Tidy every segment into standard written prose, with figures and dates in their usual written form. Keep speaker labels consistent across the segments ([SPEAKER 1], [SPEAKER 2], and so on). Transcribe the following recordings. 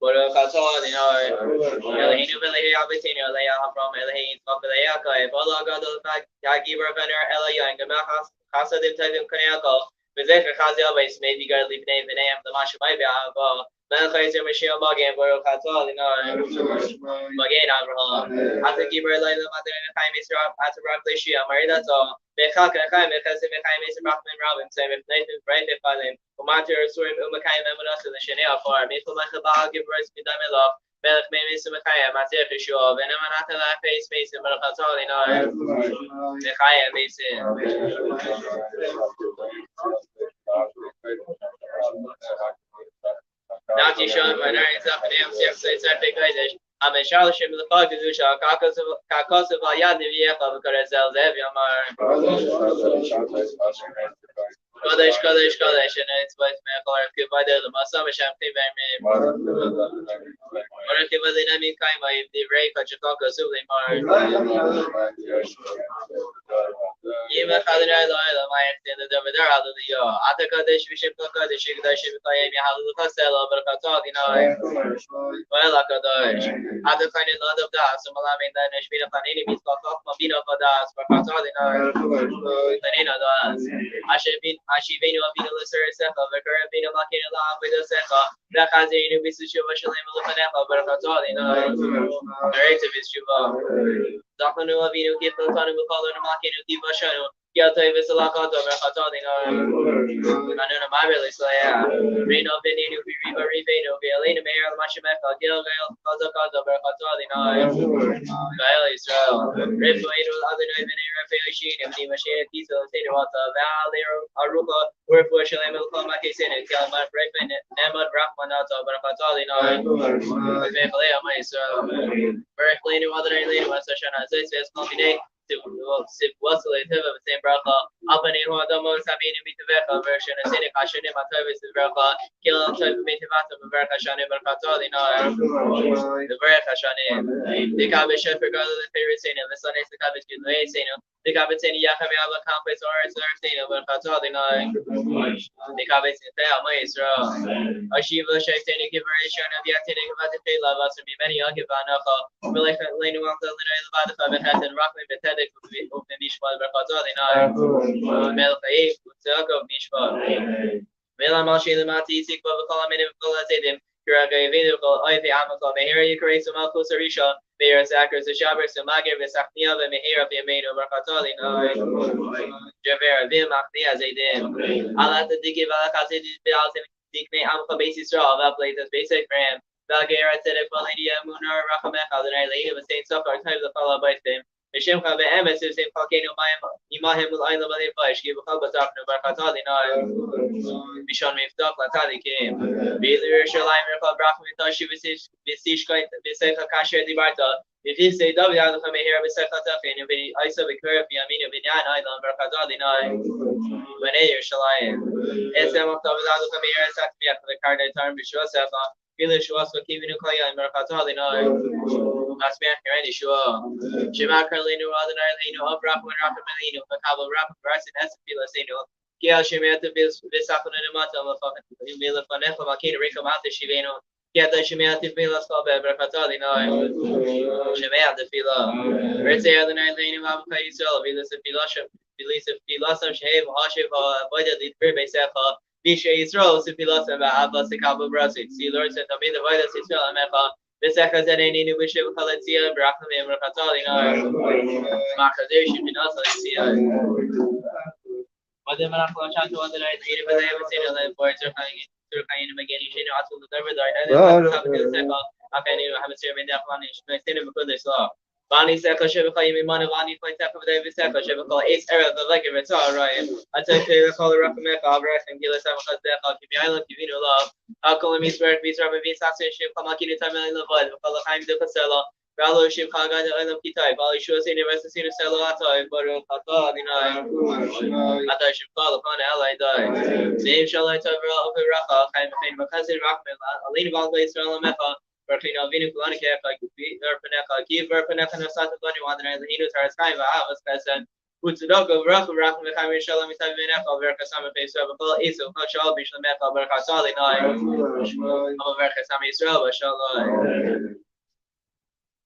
[SPEAKER 1] Baruch atah Adonai, Eloheinu v'elehei Avotenu, Elei Avraham, Elehei Yitzchak, Elei Yaakov, Ola Gadol Hagibar Vener Eloyain, Gemel Chasadim Tovim Konei Hakol, V'zecher Chazi Avos, Mevi Gad Lifnei V'neim L'Mashavai B'Ahava, Melech Yisrael Mashiach Magen, Baruch atah Adonai, Magen Avraham, Ata Gibar Eloi L'Madon Chaim Yisrael, Ata Rav Leishia, Maridato, Bechak Nechaim, Bechesim Bechaim Yisrael Rachman Rabim, Tzem B'Neitim B'Neitim Falim, Umatir Surim Umakayim Emunasa L'Shenei Afar, Miful Mechabal Gibros Midam Elof, Melech Memis Umakayim, Matir Chishua, Venemanata Lafeis Mesim, Baruch atah Adonai, Mechayim Mesim. Nati Shon, Vanarin Zafanam, Sefsai Sartek Gaidish, Amen Shalashim Lefag Dusha, Kakos of Ayad Niviacha, Vakarezel Zev Yamar. Kodesh, Kodesh, Kodesh, and it's with me, Lord, give by the Masam Shampoo by me. Or if you will in any kind of the break, Kachakaka, Sulimar. Even Kadina, my extended over there out of the year. Ata Kodesh, Bishop Kodesh, Kodesh, Halu Costello, but well, Kodesh. Ata kind of lot of that, so Malamin, then Shmina Panini, Mabino for that, for Katalina, Tanina does. I should be. Ashivenu Abina Lisser Secha, Vakarabina Makina La with a Secha, Nakazinu Bisuchu Vashalim Lupanecha, Barakatalina, Directive is Juba. Zakanu Avinu Kipatanu Mukalo Makinu Kivashanu, Yata Visalakato, Barakatalina, Manuna Mabili Slaya, Reno Veninu, Riva Riveno, Violina Mayor Mashameka, Gilgail, Kazakato, Barakatalina, Gael Israel, Rifuenu, other Noveni Rafael, Mashia, Kiso, Tainawata, Valero, Aruka, wherefore shall I welcome my case in it, tell my breakfast, Nemad Rahmanata, Barakatalina, Vepalea, my Israel, Berkeley, other Lady, Wasashana, says, combinate. What's the same bracha? Abani Hodomo Sabine Mitavecha version of Sinic Hashani Matavis Bracha, Kill Type Mitivata Verka Shani Barkatalina, the Verka Shani, the Kavish for God of the favorite saint, the Son is the Kavish in the Saint, the Kavitin Yakamiaba Campus or Saint Barkatalina, the Kavis in Fair Maestro, Ashiva Shaitanic Liberation of Yatinik about the Pay Love us and be many Akivanacha, Melech Lenu Uncle the Father and Rockman Betetic of the Mishpal Barkatalina, Melchae, Utzaka Mishpal. Mela Malshi the Mati, Sikva, Kalamin, Kalatim, Kuraga, Vidical, Oive Amaka, Mahiri, Karasu Malko Sarisha, Meir Zachar Shabbos Magir Vesachnia Vemehira Vyemeinu Barkatali Javer Vim Achnia Zaydim Alat Diki Valakasi Bialtim Dikne Amcha Base Yisrael Vaplatas Basic Ram Valgera Tzedek Validia Munar Rachamech Adonai Leim Saint Sokar Time the Kala Baitim Mishimcha Be'emes Sim Kalkenu Imahim Ulayla Bali Flash Give Kalbatach Barkatali Bishon Miftach Latalikim Bilir Shalim Rekal Brachmitashi Visishka Visecha Kasher Dibarta if you say David Adam come here Visecha Tafin if I saw the curve Yamina Binyan Island Barkatali when a Shalim Esam of David Adam come here Sakmia for the card I turn Bishosefa Bilish was for keeping a Kaya and Barkatali Asman Kirani Shua Shima Carlino Adonai of Rap when Rapamelino Makabo Rap Brass and Espila Sino Kia Shimata Visakuna Mata Mila Fanefa Makina Rico Mata Shiveno Kia the Shimata Vila Sobe Barkatali Shimea the Fila Ritze Adonai Lane of Kaisel Vilas of Filasham Vilis of Filasam Shave Hashiv Voida the Firbe Sefa Visha Israel Sipilasam Abbas Kabo Brasit See Lord said to me the Voida Israel Mefa Visaka Zenini Wishiv Kalatia Bracham Barkatali Makadesh Binasa Whether Manakla Chanto other night, even if they haven't seen it, boards are kind of again, you should not to the third night. I didn't have a servant that one is my state of good law. Bani Saka Shevaka, you mean money, Bani point up with David Saka, Shevaka, 8 era, the leg of it's all right. I take the call the Rakameka, Abrek, and Gila Samaka, keep the island, give you love. I'll call him East Berg, Beast Robert, Beast Saxon, Ship, Kamaki, the time in the void, call the Haim de Casella. Ralo Shim Kaga and Kitai, Bali Shua University of Salata, Baro Kata, Ata Shim Kala upon Ally died. Name shall I tell Rafa, Kaim Fain Makazin Rockman, Alina Bangla Israel Mecha, Berkina Vinu Kulanaka, like Verpeneka, Kiev Verpeneka, no Santa Bunny, Wander and the Hinu Taras Avas Kasan, Utsudoka, Rafa, Rafa, Kami Shalom, Tavineka, Verkasama Face of Iso, Hachal, Bishameka, Verkasali, Verkasami Israel, Shalom.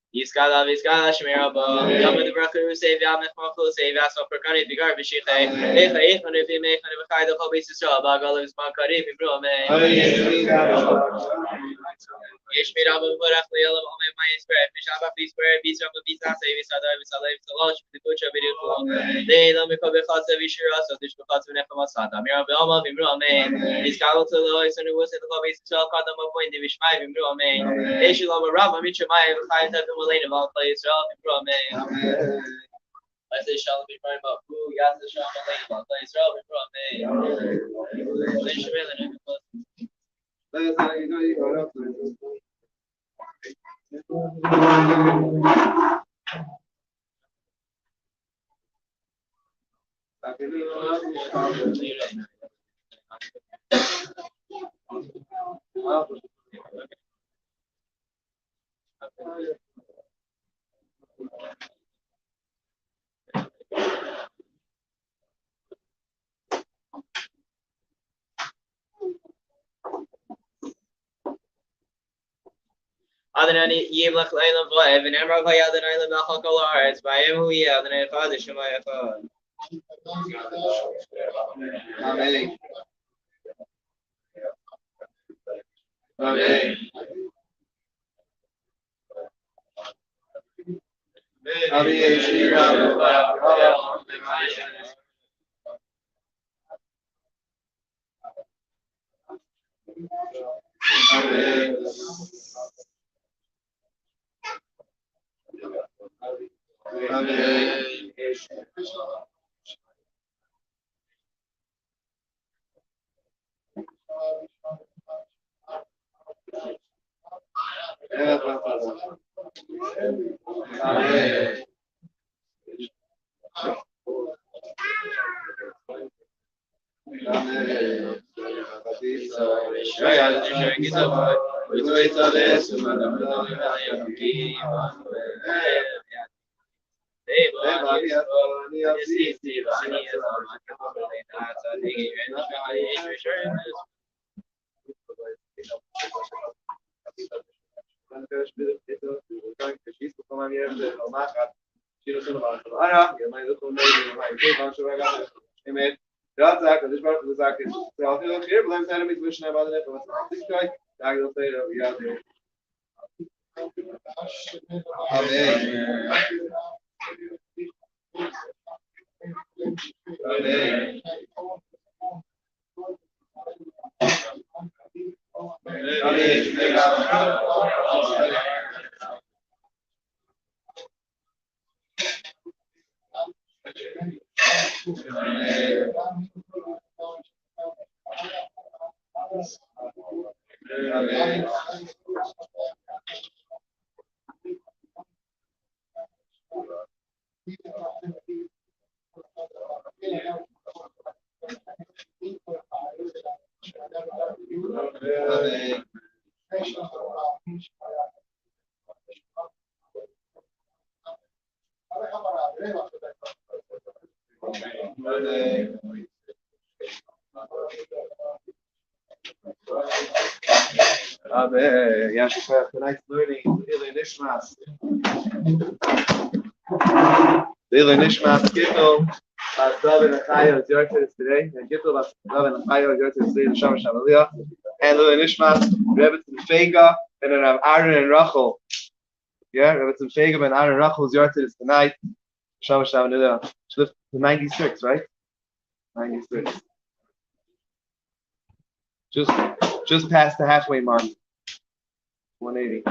[SPEAKER 1] Yiskala Viskala Shmiraba, Yama the Braku, save Yamet Moko, save Aso Perkani, the garbage shit. If I eat on if you make on the Kai, the Hobby Sisra, Bagalus Bankari, Brome. Yishmiraba, Burakli, only my spirit, Mishaba, please swear, Beast of the Visa, save Sada, Visala, the launch, the butcher video. They don't become a Kasa Vishira, so this was to Nefamasata, Mirabelma, Vimrome. Yiskala to the Lois and it was in the Hobby Sisra, Kadam of Point, the Vishmai, Vimrome. They should love a Rabba, Michamai, Kai, Lane of all plays, Amen. I say, shall be right about who got the shall be lane of all plays, Adonai Yimlach Layla Voiv and Emerald Hayad and Island Mahakalars by Emuia and I father Shemaya Father. Amen. Amen.
[SPEAKER 2] Amen. Amen. Amen. Yashua, tonight's learning Ilay Nishmas. Ilay Nishmas Gittel, David and Chaya is your turn today. And Gittel, David and Chaya is your turn today. The Shamash Hamaliyah. And Ilay Nishmas, Rebbetzin Feiga, and then Aaron and Rachel. Yeah, Rebbetzin Feiga and Aaron and Rachel is your turn tonight. Shamash Hamaliyah. 96, right? 96. Just past the halfway mark. 180.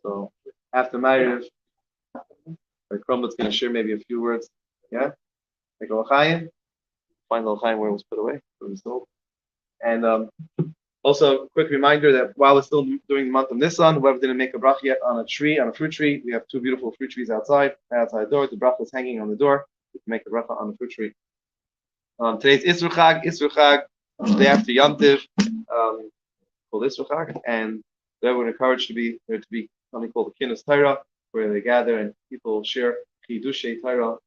[SPEAKER 2] So after Maariv, Crumbo's going to share maybe a few words. Yeah? Like L'chaim. Find L'chaim where it was put away. Where it was sold. And also, a quick reminder that while we're still doing the month of Nisan, whoever didn't make a bracha yet on a fruit tree, we have two beautiful fruit trees outside the door. The bracha is hanging on the door. You can make a bracha on the fruit tree. Today's Isru Chag, day after Yom Tiv, called Isru Chag, and everyone encouraged to be something called the Kinus Torah, where they gather and people share Chidushei Torah,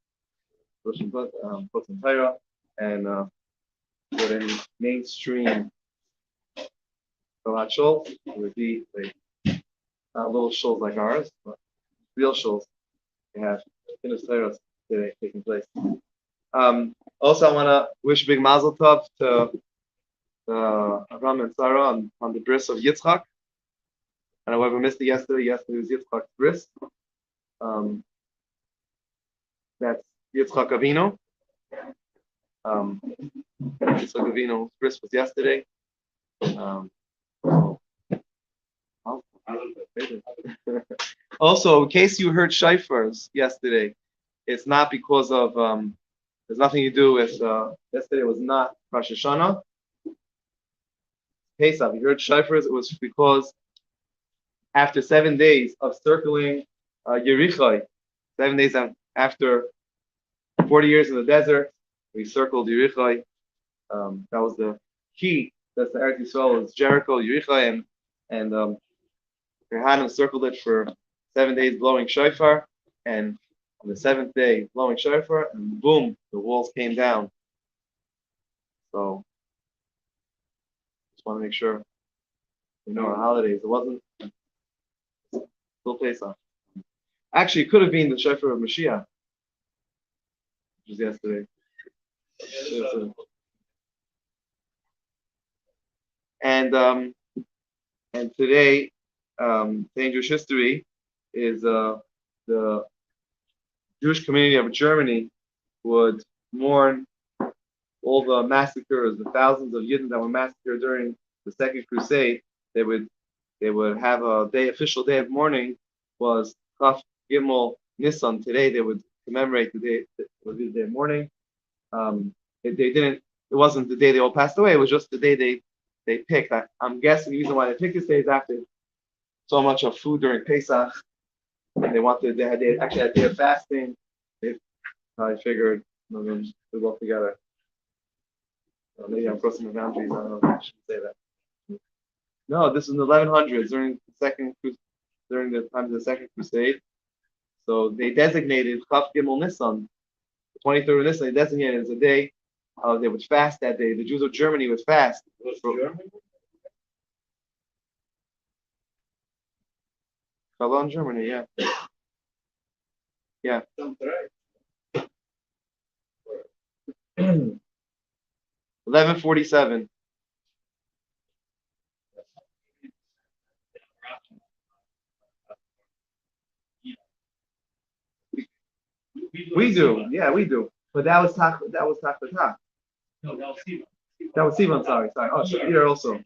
[SPEAKER 2] books and Torah, and with any mainstream Torah shul, it would be like not little shuls like ours, but real shuls. They have Kinus Torah today taking place. Also, I want to wish a big mazel tov to Avram and Sarah on the bris of Yitzchak. And whoever missed it yesterday was Yitzchak's bris. That's Yitzchak Avinu. Yitzchak Avinu's bris was yesterday. Also, in case you heard shofars yesterday, it's not because of there's nothing to do with yesterday was not Rosh Hashanah. Pesach, you heard shofars, it was because after 7 days of circling Yericho, 7 days after 40 years in the desert, we circled Yericho. That was the key. That's the Eretz Yisrael, was Jericho, Yericho, and Kohanim circled it for 7 days blowing shofar, and on the seventh day blowing shofar, and boom, the walls came down. So just want to make sure we know our holidays. It wasn't still Pesach. Actually, it could have been the shofar of Mashiach, which was yesterday. And today, in Jewish history, is the Jewish community of Germany would mourn all the massacres, the thousands of Yidden that were massacred during the Second Crusade. They would have official day of mourning was Chaf Gimel Nisan. Today they would commemorate the day of mourning. It wasn't the day they all passed away. It was just the day they picked. I'm guessing the reason why they picked this day is after so much of food during Pesach, and they actually had a day of fasting. I figured we're both together. Maybe I'm crossing the boundaries. I don't know if I should say that. No, this is in the 1100s during the time of the Second Crusade. So they designated Chaf Gimel Nisan, the 23rd of Nisan. They designated as a day they would fast that day. The Jews of Germany would fast. Cologne, Germany, yeah. Yeah. 1147. We do, yeah, we do. But that was tak. That was tak.
[SPEAKER 3] No, that was Sivan.
[SPEAKER 2] That was Sivan. Sorry. Oh, Shakir also. Okay.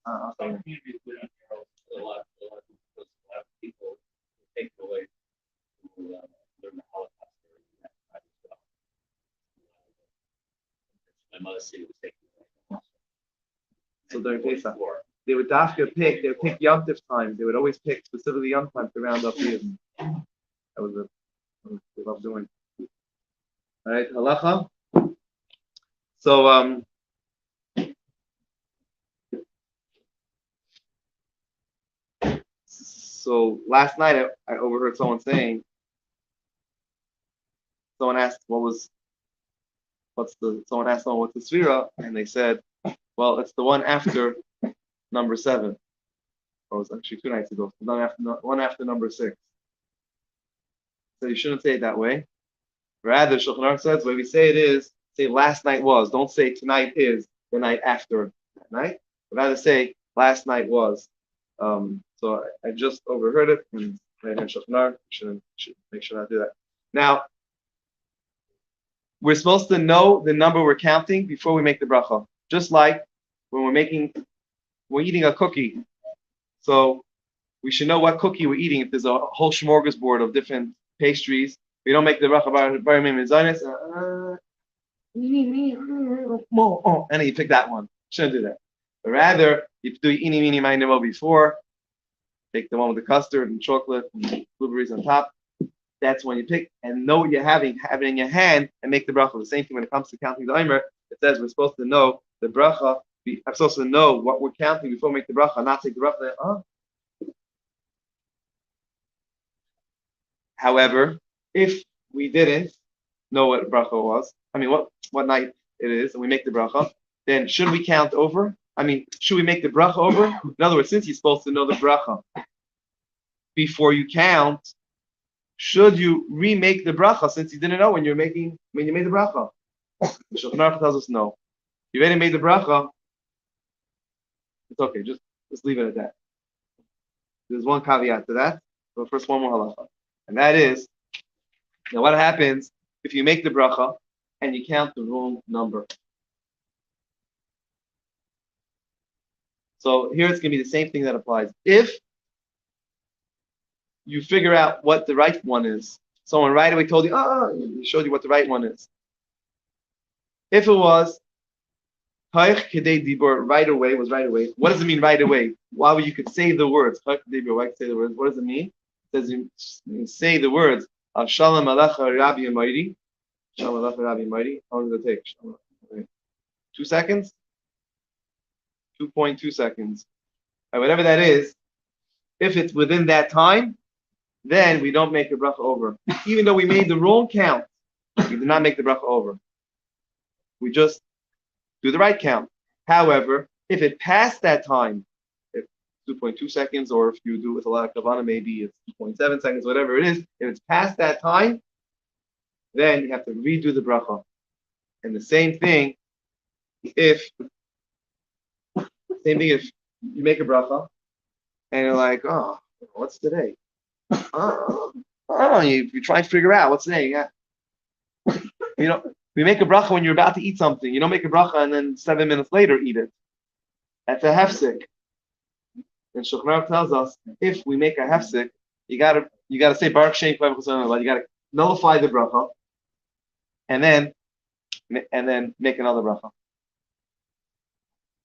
[SPEAKER 3] A lot of people take it away to learn the Holocaust during that time as well. My mother said it was taken away.
[SPEAKER 2] So during Pesach, they would pick Yom Tif times. They would always pick specifically Yom Tif to round up years. That was what they loved doing. All right, halacha. So last night I overheard someone saying. Someone asked what's the Sfira, and they said, well, it's the one after number 7. Or it was actually 2 nights ago. One after number 6. So you shouldn't say it that way. Rather, Shulchan Aruch says the way we say it is, say last night was. Don't say tonight is the night after that night. Rather say last night was. So I just overheard it, and Shulchan Aruch should make sure not to do that. Now, we're supposed to know the number we're counting before we make the bracha. Just like when we're eating a cookie. So we should know what cookie we're eating. If there's a whole smorgasbord of different pastries, we don't make the bracha bar mim zaynis. And then you pick that one. Shouldn't do that. But rather, you do ini mini ma'inimo before. Take the one with the custard and chocolate and blueberries on top. That's when you pick and know what you're have it in your hand and make the bracha. The same thing when it comes to counting the Omer. It says we're supposed to know the bracha. I'm supposed to know what we're counting before we make the bracha, not take the bracha. However, if we didn't know what bracha was, what night it is, and we make the bracha, then should we count over? Should we make the bracha over? In other words, since you're supposed to know the bracha before you count, should you remake the bracha since you didn't know when you made the bracha? The Shulchan Aruch tells us no. You already made the bracha. It's okay. Just leave it at that. There's one caveat to that. But first, one more halacha, and that is, now what happens if you make the bracha and you count the wrong number? So here it's going to be the same thing that applies. If you figure out what the right one is, someone right away told you, he showed you what the right one is. If it was Haich Kedei Dibur, right away was right away. What does it mean right away? Why you could say the words? Haich Kedei Dibur, why could say the words? What does it mean? It says you say the words Shalom Alecha Rabbi Amayri. Shalom Alecha Rabbi Amayri. How long does it take? 2 seconds? 2.2 seconds. And whatever that is, if it's within that time, then we don't make the bracha over. Even though we made the wrong count, we did not make the bracha over. We just do the right count. However, if it passed that time, if 2.2 seconds, or if you do it with a lot of kavana, maybe it's 2.7 seconds, whatever it is, if it's past that time, then you have to redo the bracha. And the same thing if you make a bracha and you're like, oh, what's today? You try to figure out what's today. Yeah. We make a bracha when you're about to eat something. You don't make a bracha and then 7 minutes later eat it. That's a hefsek. And Shulchan Aruch tells us if we make a hefsek, you gotta say Baruch Shem K'vav Chesed. You gotta nullify the bracha, and then make another bracha.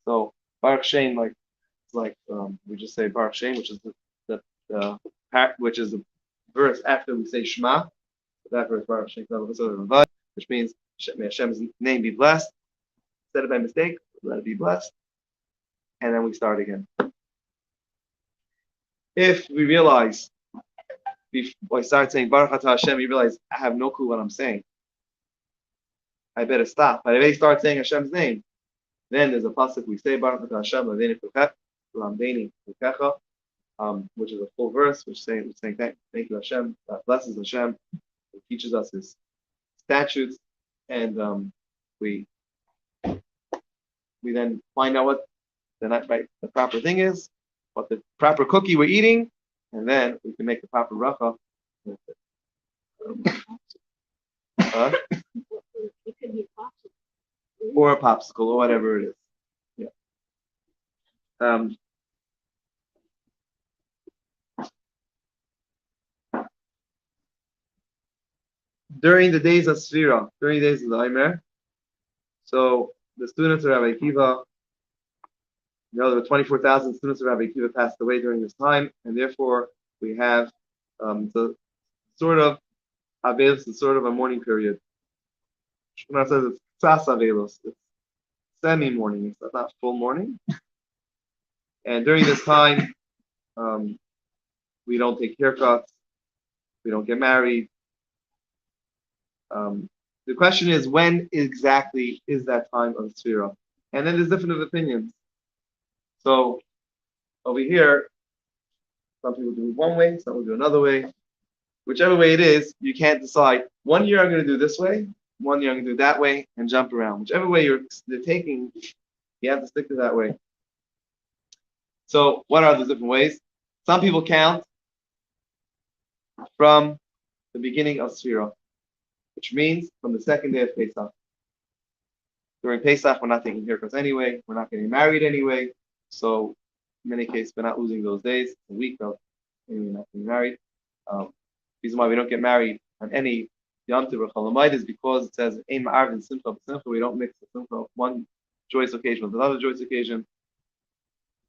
[SPEAKER 2] So Baruch Shem, we just say Baruch Shem, which is the verse after we say Shema. That verse Baruch Shem K'vav Chesed, which means may Hashem's name be blessed. Said it by mistake, let it be blessed, and then we start again. If we realize, before I start saying Baruch Atah Hashem, you realize I have no clue what I'm saying, I better stop. But if I start saying Hashem's name, then there's a pasuk we say Baruch Atah Hashem Lamdeini Fukecha, which is a full verse, which saying thank you Hashem, that blesses Hashem, it teaches us His statutes, and we then find out what the proper thing is, what the proper cookie we're eating, and then we can make the proper bracha. Huh?
[SPEAKER 4] It could be a popsicle.
[SPEAKER 2] Or a popsicle or whatever it is. Yeah. During the days of Sfira, during the days of the Omer, so the students of Rabbi Akiva, there were 24,000 students of Rabbi Akiva passed away during this time, and therefore we have the sort of Avelos, is sort of a mourning period. Shemar says it's Tzas Avelos, it's semi-mourning, it's not full mourning. And during this time, we don't take haircuts, we don't get married. The question is, when exactly is that time of Sfira? And then there's different opinions. So over here, some people do it one way, some will do another way. Whichever way it is, you can't decide. 1 year I'm going to do this way, 1 year I'm going to do that way, and jump around. Whichever way you're taking, you have to stick to that way. So what are the different ways? Some people count from the beginning of Sfira, which means from the second day of Pesach. During Pesach, we're not taking haircuts anyway. We're not getting married anyway. So in many cases, we're not losing those days. A week of anyway, not getting married. The reason why we don't get married on any Yom Tov or Chol is because it says Ein Maariv and Simcha b'Simcha. We don't mix the Simcha of one joyous occasion with another joyous occasion,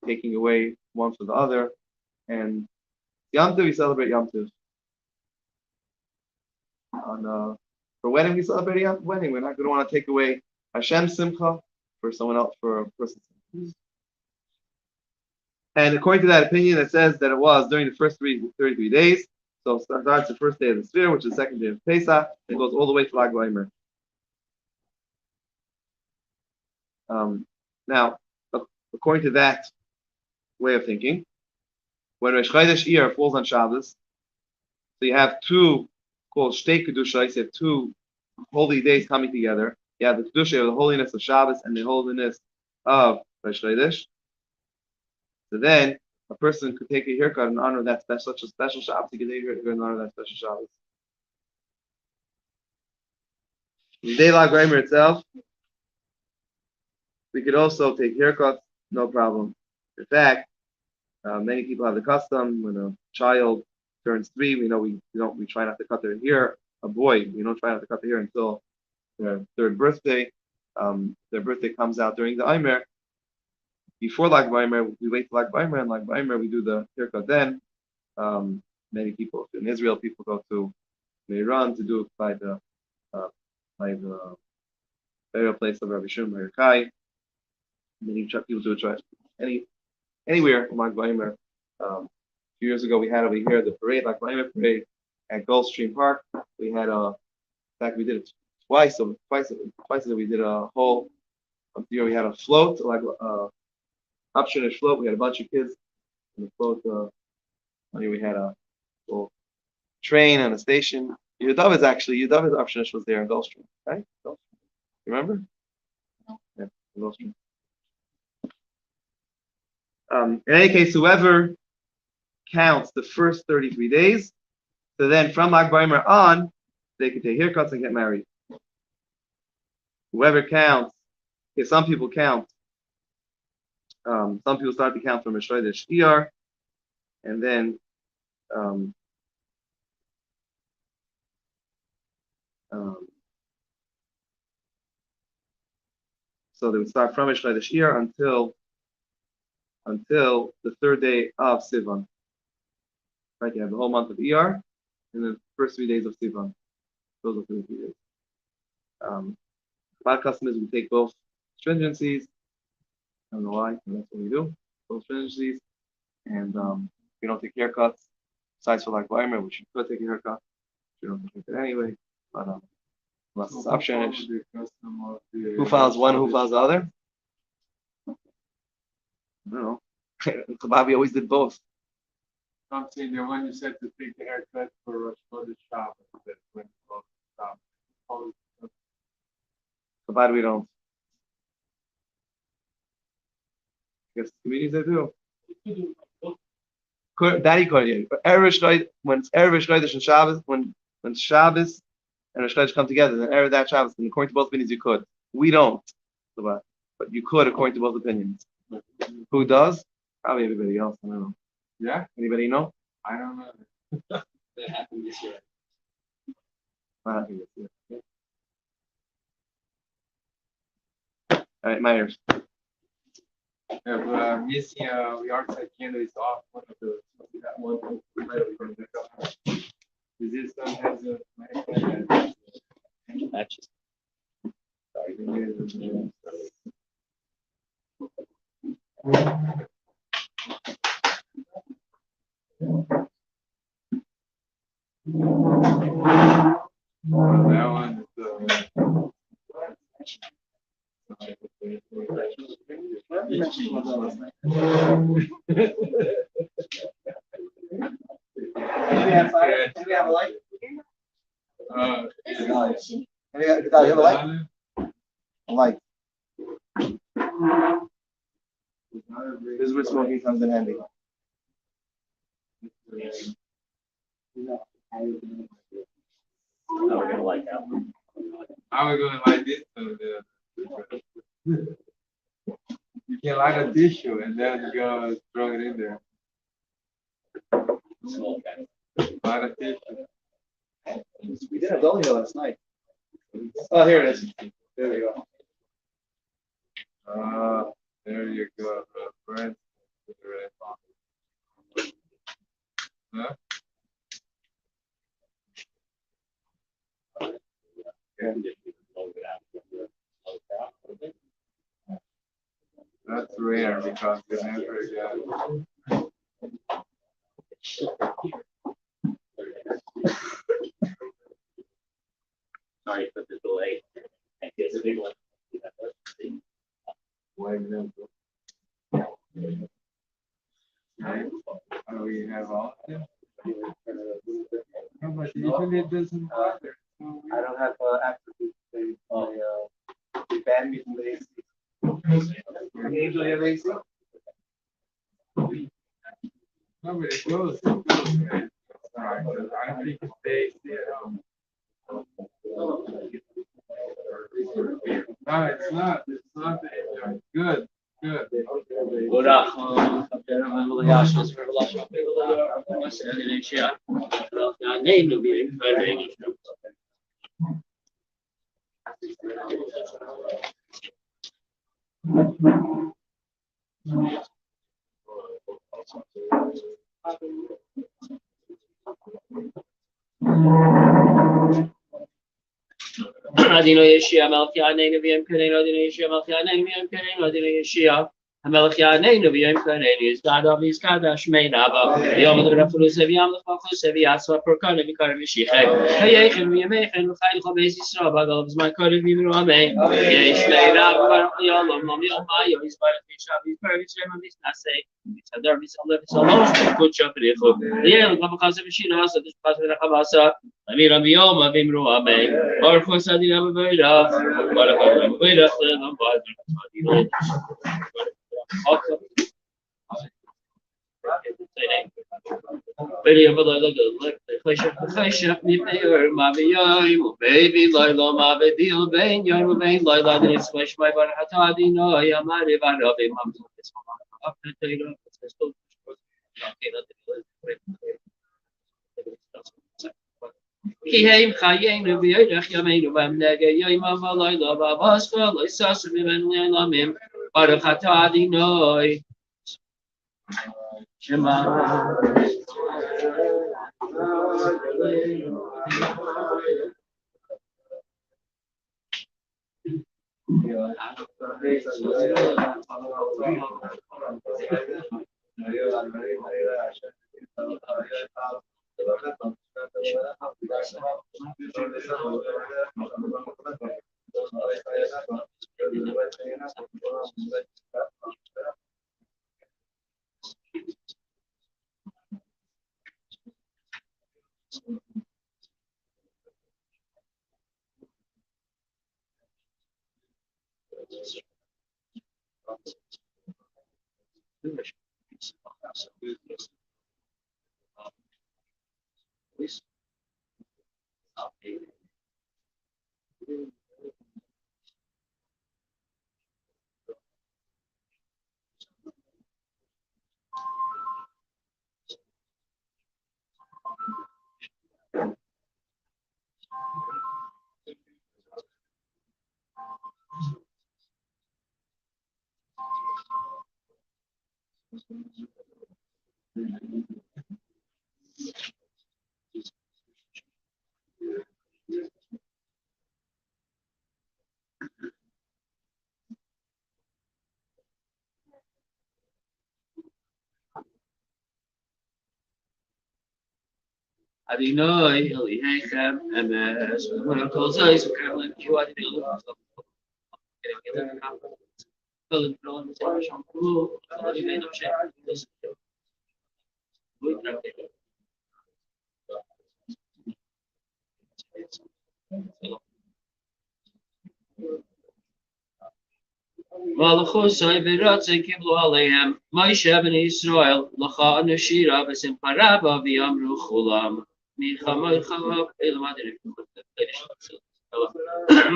[SPEAKER 2] taking away one for the other. And Yom Tov, we celebrate Yom Tov. For wedding, we celebrate Yom Tov wedding. We're not going to want to take away Hashem's Simcha for someone else, for a person. And according to that opinion, it says that it was during the first 33 days. So it starts the first day of the Sfira, which is the second day of Pesach, and goes all the way to Lag BaOmer. Now, according to that way of thinking, when Rosh Chodesh Iyar falls on Shabbos, so you have two called Shtei Kedushos, you have two holy days coming together. You have the Kedusha, the holiness of Shabbos, and the holiness of Rosh Chodesh. So then, a person could take a haircut in honor of that special Shabbos. He could take a haircut in honor of that special Shabbos. The day Lag BaOmer itself, we could also take haircuts, no problem. In fact, many people have the custom when a child turns 3. We know we try not to cut their hair. A boy, we don't try not to cut their hair until their 3rd birthday. Their birthday comes out during the Omer. Before Lag BaOmer, we wait till Lag BaOmer, and Lag BaOmer we do the haircut then. Many people in Israel, people go to Iran to do it by the burial place of Rabbi Shimon Bar Yochai. Many people do it anywhere in Lag BaOmer. A few years ago, we had over here the parade, Lag BaOmer parade at Gulfstream Park. We had in fact, we did it twice. We did a whole. Here we had a float, like Upshinish float. We had a bunch of kids in the float. Here we had a little train and a station. Yudavid's Upshinish was there in Gulfstream, right? Gulfstream. You remember?
[SPEAKER 4] No.
[SPEAKER 2] Yeah, Gulfstream. In any case, whoever counts the first 33 days, so then from Lag BaOmer on, they can take haircuts and get married. Whoever counts, okay, some people count. Some people start to count from Rosh Chodesh Iyar, and then so they would start from Rosh Chodesh Iyar until the 3rd day of Sivan. Right, you have the whole month of Iyar, and the first 3 days of Sivan. Those are 3 days. Our custom is we take both stringencies. I don't know why, but that's what we do. Both stringencies, and we don't take haircuts. Besides for Lag BaOmer, we should take a haircut. We don't take it anyway. But unless it's option. Who follows one? Who follows the other? I don't know. Bobby always did both.
[SPEAKER 5] I'm saying the one you said to take the haircut for Rosh Chodesh Shabbos. That's when Shabbos.
[SPEAKER 2] But we don't. I guess communities they do. Daddy called you. When it's Erev Chodesh and Shabbos, when Shabbos and Rosh Chodesh come together, then Erev that Shabbos, and according to both opinions, you could. We don't, but you could according to both opinions. Who does? Probably everybody else. I don't know.
[SPEAKER 5] Yeah,
[SPEAKER 2] Anybody know?
[SPEAKER 5] I don't know.
[SPEAKER 3] That happened this year.
[SPEAKER 2] Not happy with you. All right, Myers.
[SPEAKER 5] If missing the outside candle is off, one of the that one this one has a
[SPEAKER 3] That's just.
[SPEAKER 5] that one
[SPEAKER 2] Anybody have fire? Anybody have a light?
[SPEAKER 5] is
[SPEAKER 2] Anybody have a light? A light. This is where smoking comes in handy.
[SPEAKER 3] We're gonna like that one.
[SPEAKER 5] I was going like this. You can light a tissue and then go throw it in there.
[SPEAKER 3] Small guy.
[SPEAKER 5] Light a tissue.
[SPEAKER 2] We did have Dolly last night. Oh, here it is. There we go.
[SPEAKER 5] There you go, friend. Huh? That's rare because they never get.
[SPEAKER 3] Sorry for the delay. Thank you. It's a big one.
[SPEAKER 5] Oh, you have all of them? No, but usually it doesn't bother.
[SPEAKER 2] I don't have access to they banned me from the AC. You usually have AC?
[SPEAKER 5] No, but it goes. It goes, man. I don't think it stays there. No, it's not. It's not. Good. Good.
[SPEAKER 1] Adino Yeshia Melchi Anenu V'Yem Kaneinu Adino Yeshia Melchi Anenu V'Yem Kaneinu Adino Yeshia Melchi Anenu V'Yem Kaneinu Yizgadav Yizgadav Shmei Nava Yom L'Rafulu Seviyam L'Chachu Seviyatzva Perkanu V'Karim V'Shichei Hayechem V'Yemechem V'Chayil Chabeis Yisrael Bagal V'Zman Karim V'Yimru Amei Yeshmei Nava Baruch Yolom Lom Yom Mayo Yizbarach Yishav Yizbarach Yisrael Yisnasei Yitzadar Yisalev Yisalosh Kut Shapirichu Yel Gavachasa V'Shina Asa Dishpas V'Nachavasa Amir Abiyom Avimru Amei Baruch Hasadin Abavayda Baruch Abavayda Selam Baruch Video for the Khashaf Nipayor Maviyam, baby Lila Mavadil Bain, Yam Bain, Lila, this wish my Barhatadi, no, Yamari Vanavi, Mam. Kihaim Khayim, Viyach Yamin, Vamnega, Yamam, Lila, Babasfa, Lysas, Vivan Lamim, Barhatadi, no. Shema. Adinoi, Elihechem, Emes, when I'm called Zeus, we can't let you out of the Malachosai v'ratzei kiblu aleihem, Moshe ben Yisrael, Lacha anushira v'sim paraba v'yamru chulam, Mincha moicha elam adirik.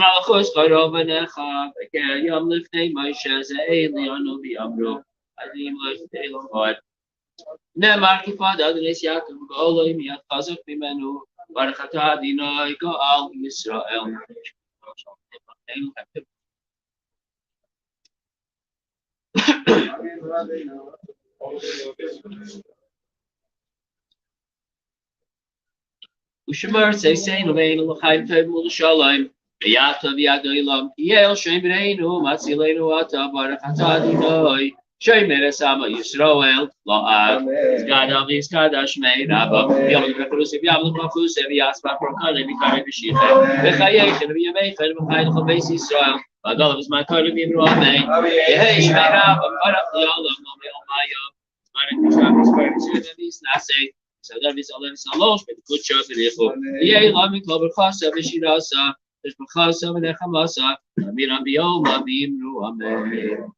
[SPEAKER 1] Malachos karov v'necha, v'ker yom lifnei Moshe ze'eli anu v'yamru, Adim lifnei lamod. Nemar kifad Adonai Yaakov v'oloi miyad chazak mimenu, Baruch atah Adonai go'al Yisrael. Ushmer Seisein Lein L'chaim Tov L'Shalom V'yatav Yadoilam Yel Shem Reinu Matzilenu Ata Baruch Atah Adonai Shomer Esama Yisrael La'ad Zgadav Yizkadash Mei Rabba Yom V'Chalusev Yam L'Chalusev Yaspa Prokale V'Karei V'Shiche V'Chayechen V'Yamechen V'Chayil Chabeis Yisrael V'Agalav Z'Makar V'Yimru Amei Yehei Shmei Rabba Baruch L'Olam L'Omei Omayom Baruch Yisrael Yisrael Yisrael Yisrael So that is all of us alone, but good job in it. Yeah, let me cover Khasa, Vishirasa, there's Khasa, and Hamasa, Miran Biom, Bimru, Amen.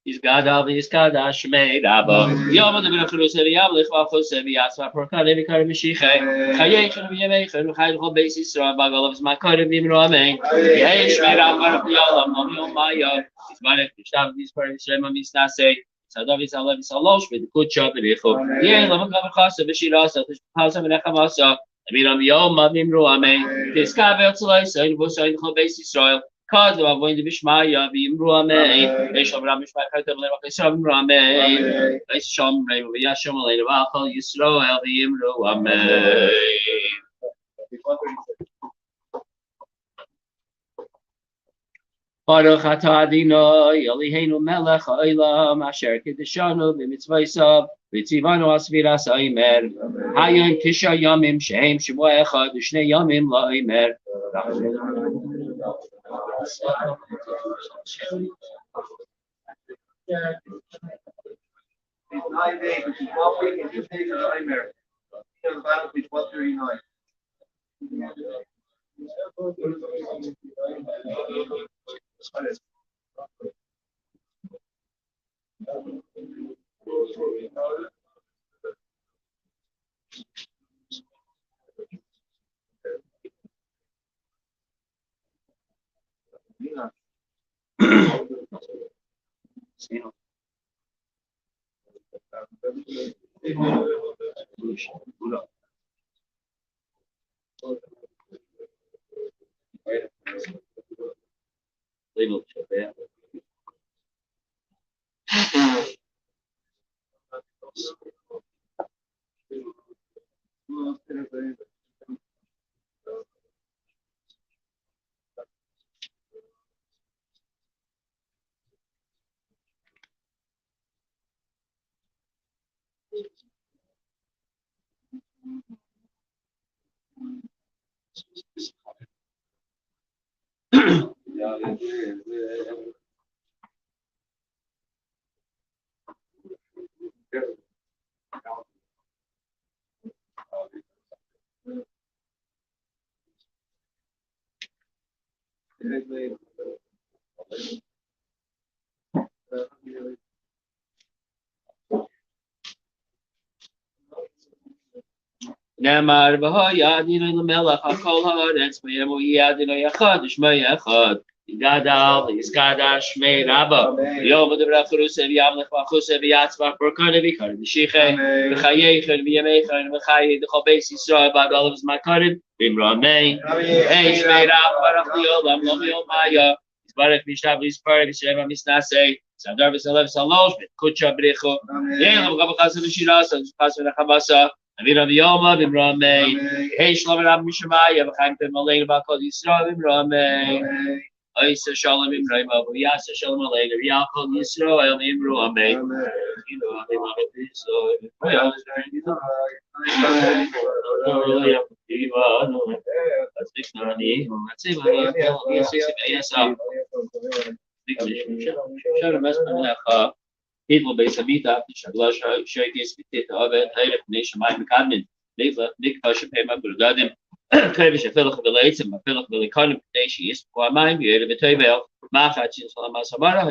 [SPEAKER 3] Izgadav Izkadash made Abba. Yom the Benachusev Yablich Vachosev Yasva Porkanev Karmishiche. Chayechan Yemechan Chaycho Basis Bagalov Makarim Nimrame. Yesh made Abba Yolam Yom Maya. Izbarek Shtav Dispar Shema Misnase. Sadavis Alavis Alosh with the Kutcha Bericho. Yeh Lamakav Khasa Bishirasa Hasa Menachamasa. Miram Yom Nimruame. Discover Tzlaisa in Vosain Chobes Israel. Cause of going to Bishmaya, Bimru Amen, Esham Ramishma Katam Ramen, Esham Yasham Levakal Yisrael, Bimru Amen. Baruch atah Adonai, Eloheinu melech haolam, asher kiddushanu b'mitzvosav, v'tzivanu asviras ha'omer. Hayom tisha yamim shehem shivua echad, u'shnei yamim la'omer.
[SPEAKER 2] It's 9 days, which is 1 week and 2 days of the Omer. The battle is 139.
[SPEAKER 3] Nemar v'hoyadinu l'melech hakol haaretz v'yemu yadinu yachad shmei echad. Gadal Yiskadash mei Rabba. Yom v'debrachusev yamlech v'achusev v'yatzvach borkane v'kar v'shiche v'chayechen v'yemechen v'chaye d'chobeis Yisrael b'agalav z'makarim v'imramei. Hey shmei Rabba barach li'olam lo mi'ol maya. Yisbarech v'ishtav v'yispar v'sheva misnasei. Sadar v'salev salosh v'kutcha b'richo. Yelam v'gavachasa v'shiras v'chasa v'chabasa. Amira v'yoma v'imramei. Hey shalom Rabba Mishamaya v'chaim v'malei v'akol Yisrael v'imramei. Aysa shalom Ibrahim Abu Yasa shalom Aleinu Ya'akol Yisrael Imru Amen. People base a meet up, Shaglash, Shagis, Abed, Taylor, Nation, Mike McCadmin, Nick Pasha, Pema, Burgadim. Kavish a Philip of the Lates and Philip of the economy nation is for mine, we had a table, Machatchins for Masamara,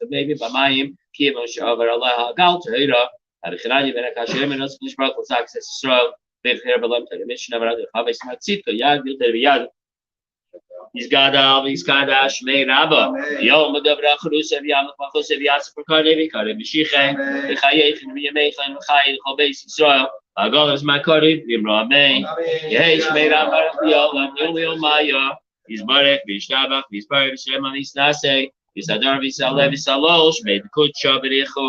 [SPEAKER 3] maybe by Mayim, Kiva over Allah Gal to Hira, at a Kanani Venakashim and Spanish Brothers access Israel, they've heard about the mission of other Havis Matsito, Yad, Yad. Yizgadal, Yizgadash, Shmei Rabba. Yom Adavra Charusev Yam Charusev Yasser Karevi Karev Mishiche. V'chayechin v'yamechin v'chayin chol beis Yisrael. Agalas Makarev Yimra Amen. Yehei Shmei Rabba Baruch Yolam Yom Yom Maya. Yizbarech v'yishtabach v'yizbarech v'shem v'yisnasei. Yizadar v'yisalev v'yisalosh. Shmei D'kutsha b'richu.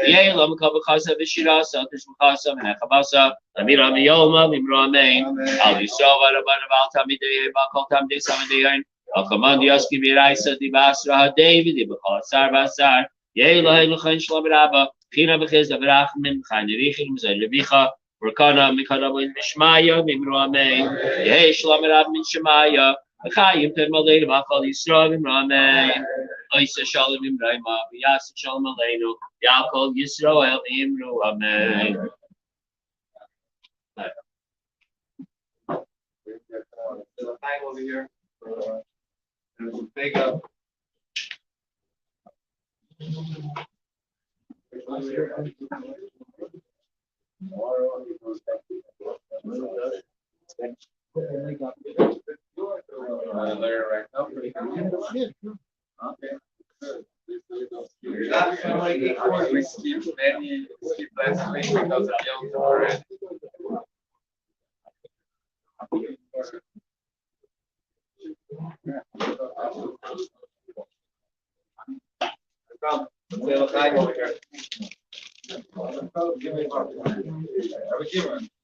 [SPEAKER 3] Yehei Lam Kavachasa v'shirasa. Tishmachasa v'nechabasa. Amira Miyoma Yimra Amen. Al Yisrael v'Rabban Val Tamidei V'Kol Tamidei Samidei. Akaman Yoski Viraisa Divasra David Ibachal Sar Basar Yeh Elohim Lechain Shalom Rabba China Bechiz Avrachmim Chain Yerichim Zay Levicha Rakana Mikana Min Mishmaya Mimru Amen Yeh Shalom Rabba Min Shemaya Chayim Ted Malay V'Achal Yisrael Mimru Amen Oisa Shalom Imraima V'Yas Shalom Aleinu Ya'Kol Yisrael Mimru Amen.
[SPEAKER 2] There's a hang over here. There's a big up. We skipped last week because of Yom Tov.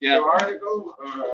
[SPEAKER 2] Yeah.